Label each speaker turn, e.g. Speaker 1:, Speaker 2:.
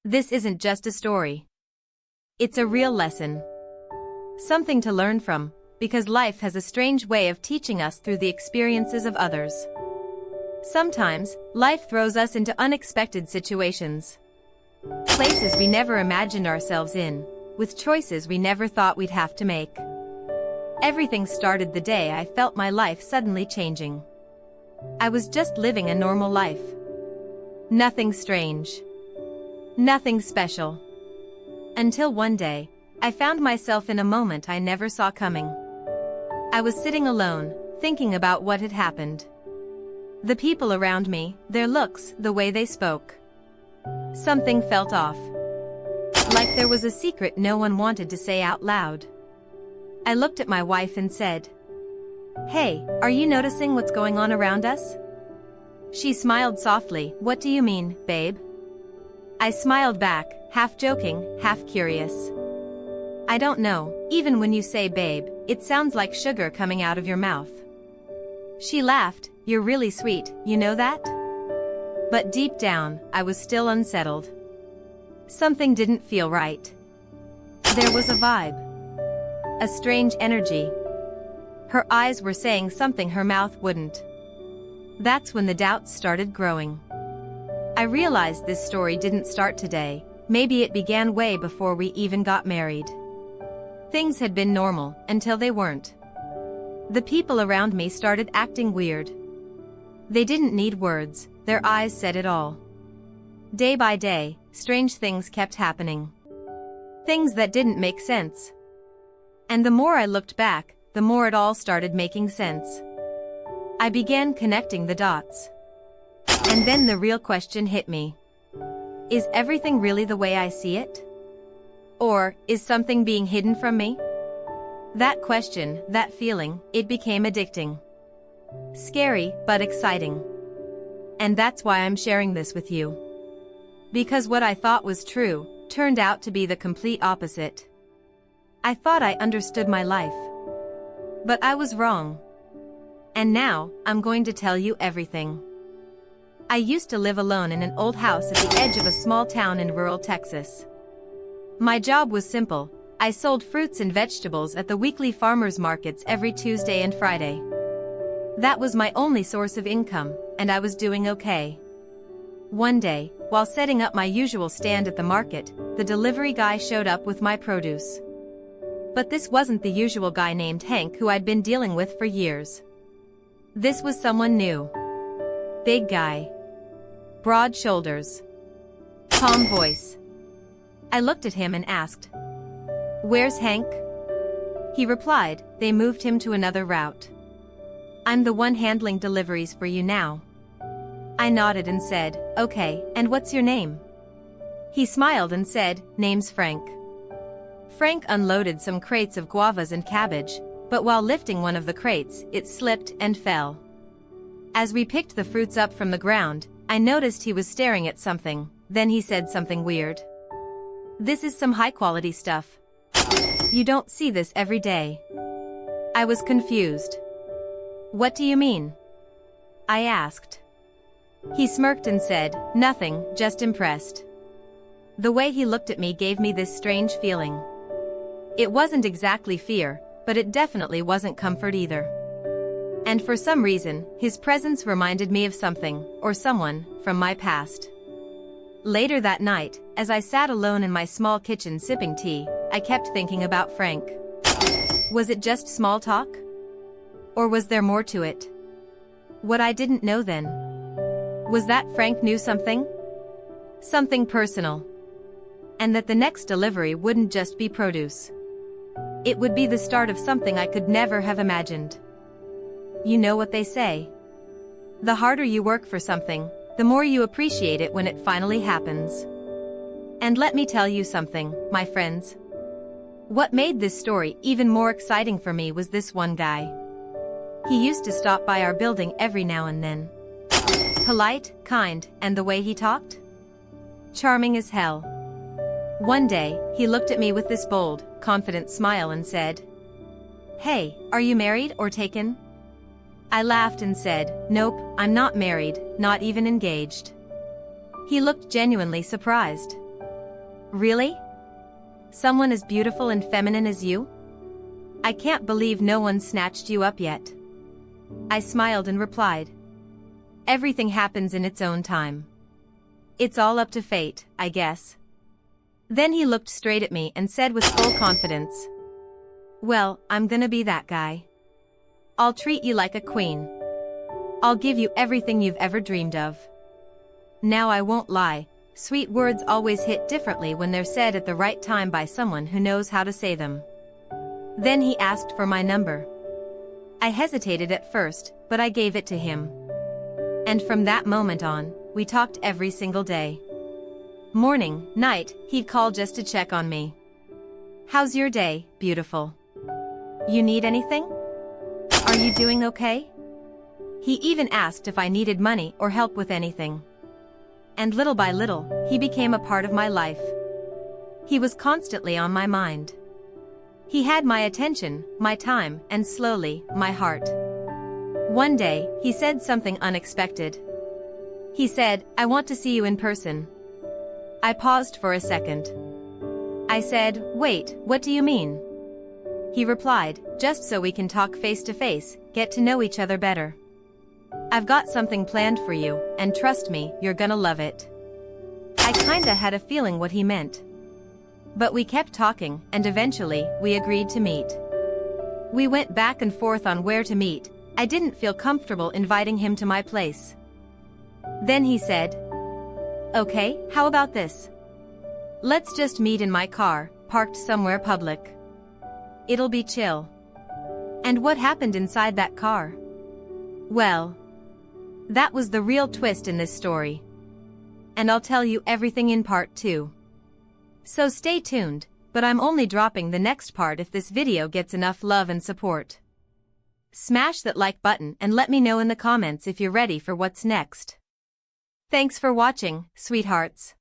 Speaker 1: This isn't just a story. It's a real lesson. Something to learn from, because life has a strange way of teaching us through the experiences of others. Sometimes, life throws us into unexpected situations. Places we never imagined ourselves in, with choices we never thought we'd have to make. Everything started the day I felt my life suddenly changing. I was just living a normal life. Nothing strange. Nothing special. Until one day, I found myself in a moment I never saw coming. I was sitting alone, thinking about what had happened. The people around me, their looks, the way they spoke. Something felt off. Like there was a secret no one wanted to say out loud. I looked at my wife and said, "Hey, are you noticing what's going on around us?" She smiled softly. "What do you mean, babe?" I smiled back, half joking, half curious. "I don't know, even when you say babe, it sounds like sugar coming out of your mouth." She laughed. "You're really sweet, you know that?" But deep down, I was still unsettled. Something didn't feel right. There was a vibe. A strange energy. Her eyes were saying something her mouth wouldn't. That's when the doubts started growing. I realized this story didn't start today, maybe it began way before we even got married. Things had been normal, until they weren't. The people around me started acting weird. They didn't need words, their eyes said it all. Day by day, strange things kept happening. Things that didn't make sense. And the more I looked back, the more it all started making sense. I began connecting the dots. And then the real question hit me. Is everything really the way I see it? Or, is something being hidden from me? That question, that feeling, it became addicting. Scary, but exciting. And that's why I'm sharing this with you. Because what I thought was true, turned out to be the complete opposite. I thought I understood my life. But I was wrong. And now, I'm going to tell you everything. I used to live alone in an old house at the edge of a small town in rural Texas. My job was simple. I sold fruits and vegetables at the weekly farmers markets every Tuesday and Friday. That was my only source of income, and I was doing okay. One day, while setting up my usual stand at the market, the delivery guy showed up with my produce. But this wasn't the usual guy named Hank who I'd been dealing with for years. This was someone new. Big guy. Broad shoulders. Calm voice. I looked at him and asked, "Where's Hank?" He replied, "They moved him to another route. I'm the one handling deliveries for you now." I nodded and said, "Okay, and what's your name?" He smiled and said, "Name's Frank." Frank unloaded some crates of guavas and cabbage, but while lifting one of the crates, it slipped and fell. As we picked the fruits up from the ground, I noticed he was staring at something, then he said something weird. "This is some high-quality stuff. You don't see this every day." I was confused. "What do you mean?" I asked. He smirked and said, "Nothing, just impressed." The way he looked at me gave me this strange feeling. It wasn't exactly fear, but it definitely wasn't comfort either. And for some reason, his presence reminded me of something, or someone, from my past. Later that night, as I sat alone in my small kitchen sipping tea, I kept thinking about Frank. Was it just small talk? Or was there more to it? What I didn't know then was that Frank knew something? Something personal. And that the next delivery wouldn't just be produce. It would be the start of something I could never have imagined. You know what they say. The harder you work for something, the more you appreciate it when it finally happens. And let me tell you something, my friends. What made this story even more exciting for me was this one guy. He used to stop by our building every now and then. Polite, kind, and the way he talked? Charming as hell. One day, he looked at me with this bold, confident smile and said, "Hey, are you married or taken?" I laughed and said, "Nope, I'm not married, not even engaged." He looked genuinely surprised. Really? Someone as beautiful and feminine as you? I can't believe no one snatched you up yet. I smiled and replied. Everything happens in its own time. It's all up to fate, I guess. Then he looked straight at me and said with full confidence, well, I'm gonna be that guy. I'll treat you like a queen. I'll give you everything you've ever dreamed of. Now I won't lie, sweet words always hit differently when they're said at the right time by someone who knows how to say them. Then he asked for my number. I hesitated at first, but I gave it to him. And from that moment on, we talked every single day. Morning, night, he'd call just to check on me. How's your day, beautiful? You need anything? Are you doing okay? He even asked if I needed money or help with anything. And little by little, he became a part of my life. He was constantly on my mind. He had my attention, my time, and slowly, my heart. One day, he said something unexpected. He said, I want to see you in person. I paused for a second. I said, wait, what do you mean? He replied, just so we can talk face to face, get to know each other better. I've got something planned for you, and trust me, you're gonna love it. I kinda had a feeling what he meant. But we kept talking, and eventually, we agreed to meet. We went back and forth on where to meet. I didn't feel comfortable inviting him to my place. Then he said, okay, how about this? Let's just meet in my car, parked somewhere public. It'll be chill. And what happened inside that car? Well, that was the real twist in this story. And I'll tell you everything in part 2. So stay tuned, but I'm only dropping the next part if this video gets enough love and support. Smash that like button and let me know in the comments if you're ready for what's next. Thanks for watching, sweethearts.